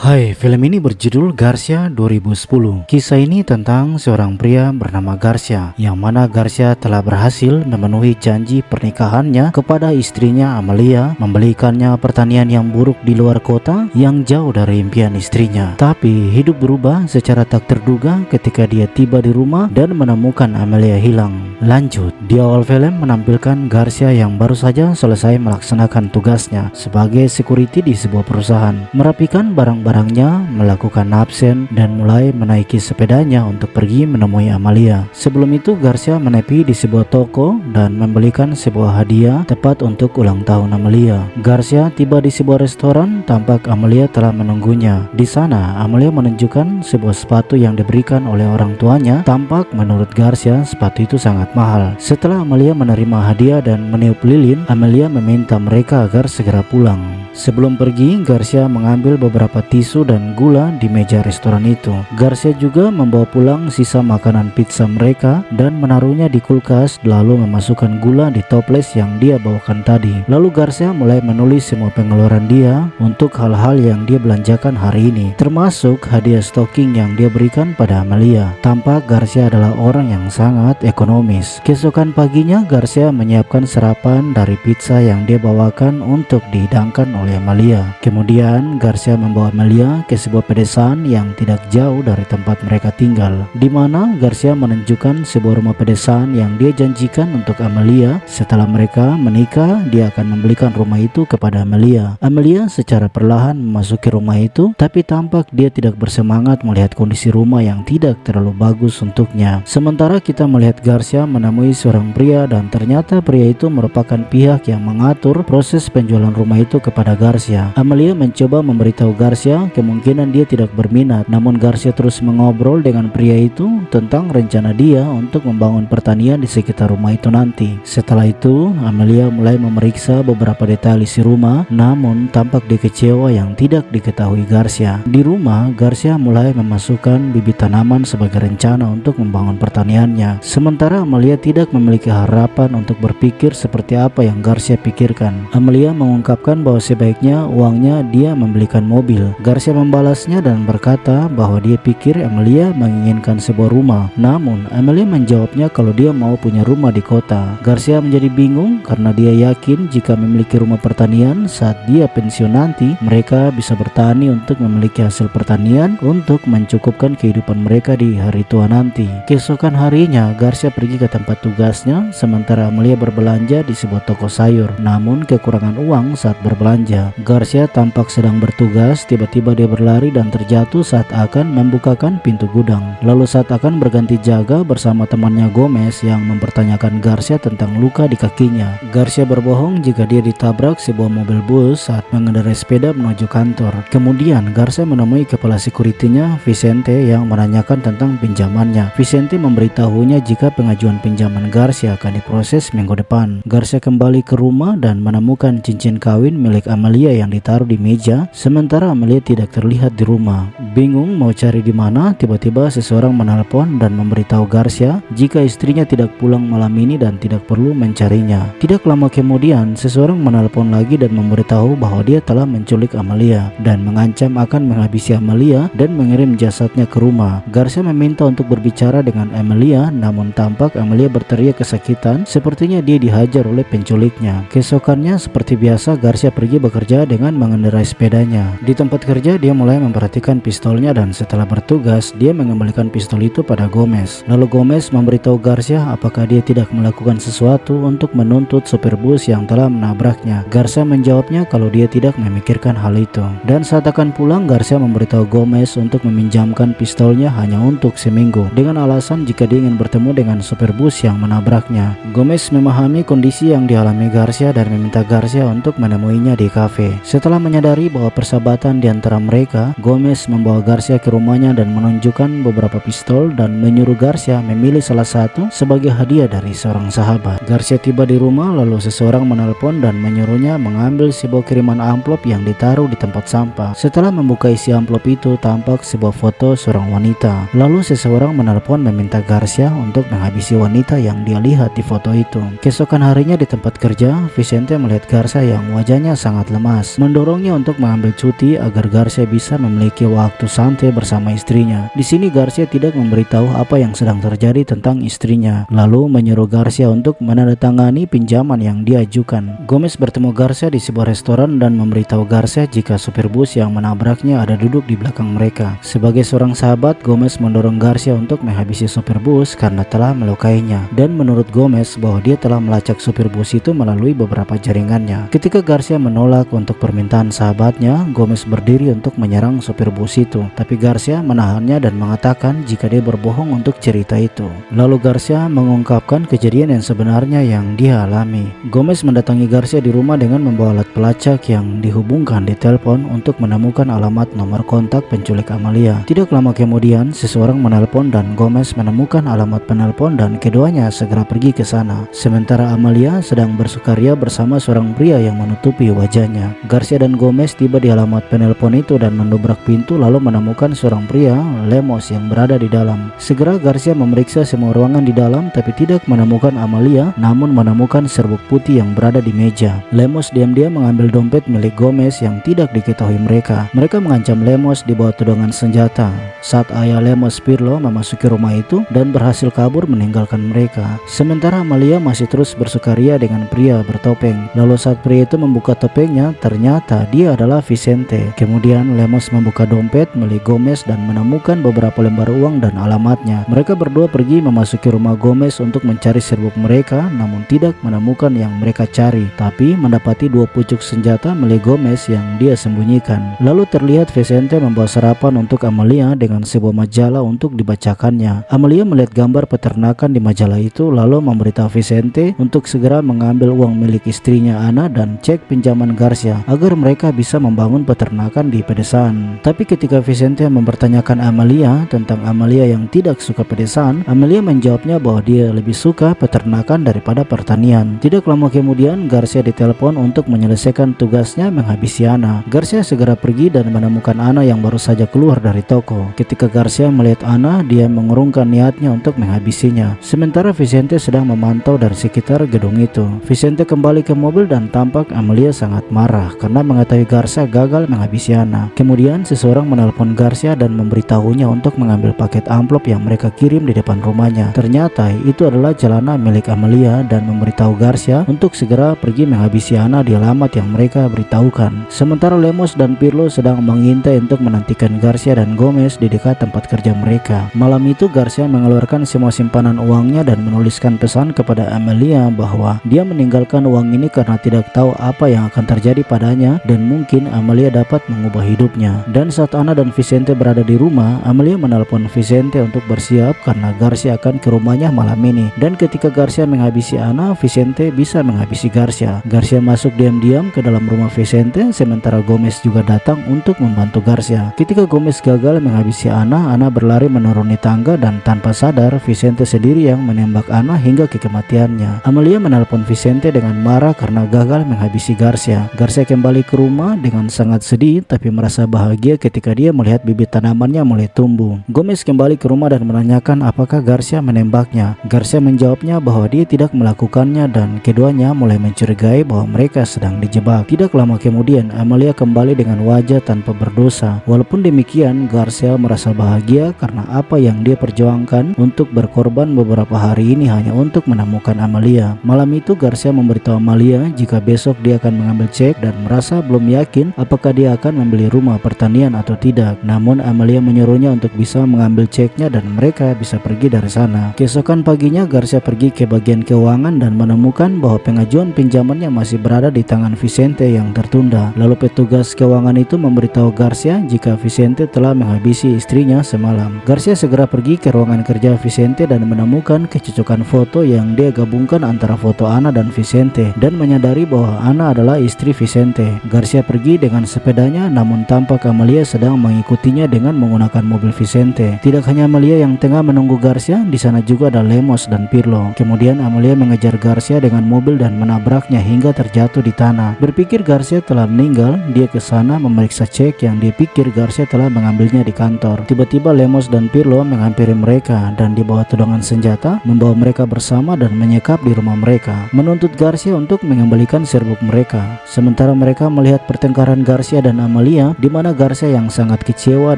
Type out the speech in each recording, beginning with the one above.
Hai, film ini berjudul Garcia 2010. Kisah ini tentang seorang pria bernama Garcia, yang mana Garcia telah berhasil memenuhi janji pernikahannya kepada istrinya Amelia, membelikannya pertanian yang buruk di luar kota yang jauh dari impian istrinya. Tapi hidup berubah secara tak terduga ketika dia tiba di rumah dan menemukan Amelia hilang. Lanjut, di awal film menampilkan Garcia yang baru saja selesai melaksanakan tugasnya sebagai security di sebuah perusahaan, merapikan barang-barangnya, melakukan absen, dan mulai menaiki sepedanya untuk pergi menemui Amelia. Sebelum itu Garcia menepi di sebuah toko dan membelikan sebuah hadiah tepat untuk ulang tahun Amelia. Garcia tiba di sebuah restoran, tampak Amelia telah menunggunya. Di sana Amelia menunjukkan sebuah sepatu yang diberikan oleh orang tuanya. Tampak menurut Garcia sepatu itu sangat mahal. Setelah Amelia menerima hadiah dan meniup lilin, Amelia meminta mereka agar segera pulang. Sebelum pergi, Garcia mengambil beberapa tisu dan gula di meja restoran itu. Garcia juga membawa pulang sisa makanan pizza mereka dan menaruhnya di kulkas, lalu memasukkan gula di toples yang dia bawakan tadi. Lalu Garcia mulai menulis semua pengeluaran dia untuk hal-hal yang dia belanjakan hari ini, termasuk hadiah stocking yang dia berikan pada Amelia. Tampak Garcia adalah orang yang sangat ekonomis. Keesokan paginya Garcia menyiapkan sarapan dari pizza yang dia bawakan untuk dihidangkan oleh Amelia. Kemudian Garcia membawa Amelia ke sebuah pedesaan yang tidak jauh dari tempat mereka tinggal, di mana Garcia menunjukkan sebuah rumah pedesaan yang dia janjikan untuk Amelia. Setelah mereka menikah, dia akan membelikan rumah itu kepada Amelia. Amelia secara perlahan memasuki rumah itu, tapi tampak dia tidak bersemangat melihat kondisi rumah yang tidak terlalu bagus untuknya. Sementara kita melihat Garcia menemui seorang pria, dan ternyata pria itu merupakan pihak yang mengatur proses penjualan rumah itu kepada Garcia. Amelia mencoba memberitahu Garcia kemungkinan dia tidak berminat, namun Garcia terus mengobrol dengan pria itu tentang rencana dia untuk membangun pertanian di sekitar rumah itu nanti. Setelah itu Amelia mulai memeriksa beberapa detail isi rumah, namun tampak dia kecewa yang tidak diketahui Garcia. Di rumah, Garcia mulai memasukkan bibit tanaman sebagai rencana untuk membangun pertaniannya, sementara Amelia tidak memiliki harapan untuk berpikir seperti apa yang Garcia pikirkan. Amelia mengungkapkan bahwa sebaiknya uangnya dia membelikan mobil. Garcia membalasnya dan berkata bahwa dia pikir Amelia menginginkan sebuah rumah, namun Amelia menjawabnya kalau dia mau punya rumah di kota. Garcia menjadi bingung karena dia yakin jika memiliki rumah pertanian saat dia pensiun nanti, mereka bisa bertani untuk memiliki hasil pertanian untuk mencukupkan kehidupan mereka di hari tua nanti. Keesokan harinya Garcia pergi ke tempat tugasnya, sementara Amelia berbelanja di sebuah toko sayur, namun kekurangan uang saat berbelanja. Garcia tampak sedang bertugas, tiba-tiba dia berlari dan terjatuh saat akan membukakan pintu gudang. Lalu saat akan berganti jaga bersama temannya Gomez yang mempertanyakan Garcia tentang luka di kakinya. Garcia berbohong jika dia ditabrak sebuah mobil bus saat mengendarai sepeda menuju kantor. Kemudian Garcia menemui kepala sekuritinya Vicente yang menanyakan tentang pinjamannya. Vicente memberitahunya jika pengajuan pinjaman Garcia akan diproses minggu depan. Garcia kembali ke rumah dan menemukan cincin kawin milik Amelia yang ditaruh di meja, sementara Amelia tidak terlihat di rumah. Bingung mau cari di mana, tiba-tiba seseorang menelpon dan memberitahu Garcia jika istrinya tidak pulang malam ini dan tidak perlu mencarinya. Tidak lama kemudian, seseorang menelpon lagi dan memberitahu bahwa dia telah menculik Amelia dan mengancam akan menghabisi Amelia dan mengirim jasadnya ke rumah. Garcia meminta untuk berbicara dengan Amelia, namun tampak Amelia berteriak kesakitan, sepertinya dia dihajar oleh penculiknya. Keesokannya seperti biasa Garcia pergi bekerja dengan mengendarai sepedanya. Di tempat kerja dia mulai memperhatikan pistolnya dan setelah bertugas dia mengembalikan pistol itu pada Gomez. Lalu Gomez memberitahu Garcia apakah dia tidak melakukan sesuatu untuk menuntut sopir bus yang telah menabraknya. Garcia menjawabnya kalau dia tidak memikirkan hal itu. Dan saat akan pulang, Garcia memberitahu Gomez untuk meminjamkan pistolnya hanya untuk seminggu dengan alasan jika dia ingin bertemu dengan sopir bus yang menabraknya. Gomez memahami kondisi yang dialami Garcia dan meminta Garcia untuk menemuinya di kafe. Setelah menyadari bahwa persahabatan di antara mereka, Gomez membawa Garcia ke rumahnya dan menunjukkan beberapa pistol dan menyuruh Garcia memilih salah satu sebagai hadiah dari seorang sahabat. Garcia tiba di rumah, lalu seseorang menelpon dan menyuruhnya mengambil sebuah kiriman amplop yang ditaruh di tempat sampah. Setelah membuka isi amplop itu, tampak sebuah foto seorang wanita. Lalu seseorang menelpon meminta Garcia untuk menghabisi wanita yang dia lihat di foto itu. Keesokan harinya di tempat kerja, Vicente melihat Garcia yang wajahnya sangat lemas, mendorongnya untuk mengambil cuti agar Garcia bisa memiliki waktu santai bersama istrinya. Di sini Garcia tidak memberitahu apa yang sedang terjadi tentang istrinya, lalu menyuruh Garcia untuk menandatangani pinjaman yang diajukan. Gomez bertemu Garcia di sebuah restoran dan memberitahu Garcia jika supir bus yang menabraknya ada duduk di belakang mereka. Sebagai seorang sahabat, Gomez mendorong Garcia untuk menghabisi supir bus karena telah melukainya, dan menurut Gomez bahwa dia telah melacak supir bus itu melalui beberapa jaringannya. Ketika Garcia menolak untuk permintaan sahabatnya, Gomez berdiri untuk menyerang supir bus itu, tapi Garcia menahannya dan mengatakan jika dia berbohong untuk cerita itu. Lalu Garcia mengungkapkan kejadian yang sebenarnya yang dia alami. Gomez mendatangi Garcia di rumah dengan membawa alat pelacak yang dihubungkan di telepon untuk menemukan alamat nomor kontak penculik Amalia. Tidak lama kemudian, seseorang menelpon dan Gomez menemukan alamat penelpon dan keduanya segera pergi ke sana. Sementara Amalia sedang bersukaria bersama seorang pria yang menutupi wajahnya. Garcia dan Gomez tiba di alamat penelpon itu dan mendobrak pintu lalu menemukan seorang pria, Lemos, yang berada di dalam. Segera Garcia memeriksa semua ruangan di dalam tapi tidak menemukan Amalia, namun menemukan serbuk putih yang berada di meja. Lemos diam-diam mengambil dompet milik Gomez yang tidak diketahui mereka. Mereka mengancam Lemos di bawah tudungan senjata. Saat ayah Lemos, Pirlo, memasuki rumah itu dan berhasil kabur meninggalkan mereka. Sementara Amalia masih terus bersukaria dengan pria bertopeng. Lalu saat pria itu membuka topengnya, ternyata dia adalah Vicente. Kemudian Lemos membuka dompet milik Gomez dan menemukan beberapa lembar uang dan alamatnya. Mereka berdua pergi memasuki rumah Gomez untuk mencari serbuk mereka, namun tidak menemukan yang mereka cari, tapi mendapati 2 pucuk senjata milik Gomez yang dia sembunyikan. Lalu terlihat Vicente membawa sarapan untuk Amalia dengan sebuah majalah untuk dibacakannya. Amalia melihat gambar peternakan di majalah itu lalu memberitahu Vicente untuk segera mengambil uang milik istrinya Ana dan cek pinjaman Garcia agar mereka bisa membangun peternakan di pedesaan. Tapi ketika Vicente mempertanyakan Amalia tentang Amalia yang tidak suka pedesaan, Amalia menjawabnya bahwa dia lebih suka peternakan daripada pertanian. Tidak lama kemudian Garcia ditelepon untuk menyelesaikan tugasnya menghabisi Ana. Garcia segera pergi dan menemukan Ana yang baru saja keluar dari toko. Ketika Garcia melihat Ana, dia mengurungkan niatnya untuk menghabisinya. Sementara Vicente sedang memantau dari sekitar gedung itu. Vicente kembali ke mobil dan tampak Amalia sangat marah karena mengetahui Garcia gagal menghabisi Ana. Kemudian seseorang menelpon Garcia dan memberitahunya untuk mengambil paket amplop yang mereka kirim di depan rumahnya. Ternyata itu adalah celana milik Amalia dan memberitahu Garcia untuk segera pergi menghabisi Ana di alamat yang mereka beritahukan. Sementara Lemos dan Pirlo sedang mengintai untuk menantikan Garcia dan Gomez di dekat tempat kerja mereka. Malam itu Garcia mengeluarkan semua simpanan uangnya dan menuliskan pesan kepada Amalia bahwa dia meninggalkan uang ini karena tidak tahu apa yang akan terjadi padanya dan mungkin Amalia dapat mengubah hidupnya. Dan saat Ana dan Vicente berada di rumah, Amalia menelpon Vicente untuk bersiap karena Garcia akan ke rumahnya malam ini. Dan ketika Garcia menghabisi Ana, Vicente bisa menghabisi Garcia. Garcia masuk diam-diam ke dalam rumah Vicente, sementara Gomez juga datang untuk membantu Garcia. Ketika Gomez gagal menghabisi Ana, Ana berlari menuruni tangga dan tanpa sadar Vicente sendiri yang menembak Ana hingga ke kematiannya. Amalia menelpon Vicente dengan marah karena gagal menghabisi Garcia. Garcia kembali ke rumah dengan sangat sedih tapi merasa bahagia ketika dia melihat bibit tanamannya mulai tumbuh. Gomez kembali ke rumah dan menanyakan apakah Garcia menembaknya. Garcia menjawabnya bahwa dia tidak melakukannya dan keduanya mulai mencurigai bahwa mereka sedang dijebak. Tidak lama kemudian Amalia kembali dengan wajah tanpa berdosa. Walaupun demikian, Garcia merasa bahagia karena apa yang dia perjuangkan untuk berkorban beberapa hari ini hanya untuk menemukan Amalia. Malam itu Garcia memberitahu Amalia jika besok dia akan mengambil cek dan merasa belum yakin apakah dia akan membeli rumah pertanian atau tidak. Namun Amalia menyuruhnya untuk bisa mengambil ceknya dan mereka bisa pergi dari sana. Keesokan paginya Garcia pergi ke bagian keuangan dan menemukan bahwa pengajuan pinjamannya masih berada di tangan Vicente yang tertunda. Lalu petugas keuangan itu memberitahu Garcia jika Vicente telah menghabisi istrinya semalam. Garcia segera pergi ke ruangan kerja Vicente dan menemukan kecocokan foto yang dia gabungkan antara foto Ana dan Vicente dan menyadari bahwa Ana adalah istri Vicente. Garcia pergi dengan sepedanya namun tampak Amalia sedang mengikutinya dengan menggunakan mobil Vicente. Tidak hanya Amalia yang tengah menunggu Garcia, di sana juga ada Lemos dan Pirlo. Kemudian Amalia mengejar Garcia dengan mobil dan menabraknya hingga terjatuh di tanah. Berpikir Garcia telah meninggal, dia ke sana memeriksa cek yang dia pikir Garcia telah mengambilnya di kantor. Tiba-tiba Lemos dan Pirlo menghampiri mereka dan di bawah tudungan senjata membawa mereka bersama dan menyekap di rumah mereka, menuntut Garcia untuk mengembalikan serbuk mereka. Sementara mereka melihat pertengkaran Garcia dan Amalia Amelia, di mana Garcia yang sangat kecewa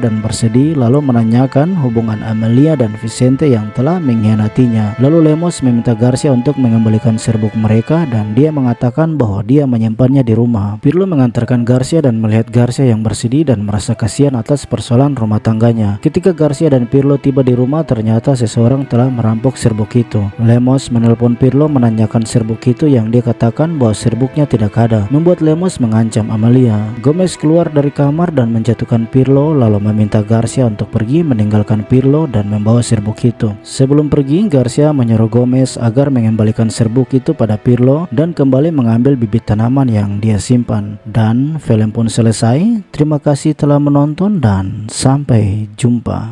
dan bersedih lalu menanyakan hubungan Amelia dan Vicente yang telah mengkhianatinya. Lalu Lemos meminta Garcia untuk mengembalikan serbuk mereka dan dia mengatakan bahwa dia menyimpannya di rumah. Pirlo mengantarkan Garcia dan melihat Garcia yang bersedih dan merasa kasihan atas persoalan rumah tangganya. Ketika Garcia dan Pirlo tiba di rumah, ternyata seseorang telah merampok serbuk itu. Lemos menelpon Pirlo menanyakan serbuk itu yang dia katakan bahwa serbuknya tidak ada, membuat Lemos mengancam Amelia. Gomez keluar dari kamar dan menjatuhkan Pirlo lalu meminta Garcia untuk pergi meninggalkan Pirlo dan membawa serbuk itu. Sebelum pergi, Garcia menyuruh Gomez agar mengembalikan serbuk itu pada Pirlo dan kembali mengambil bibit tanaman yang dia simpan. Dan film pun selesai. Terima kasih telah menonton dan sampai jumpa.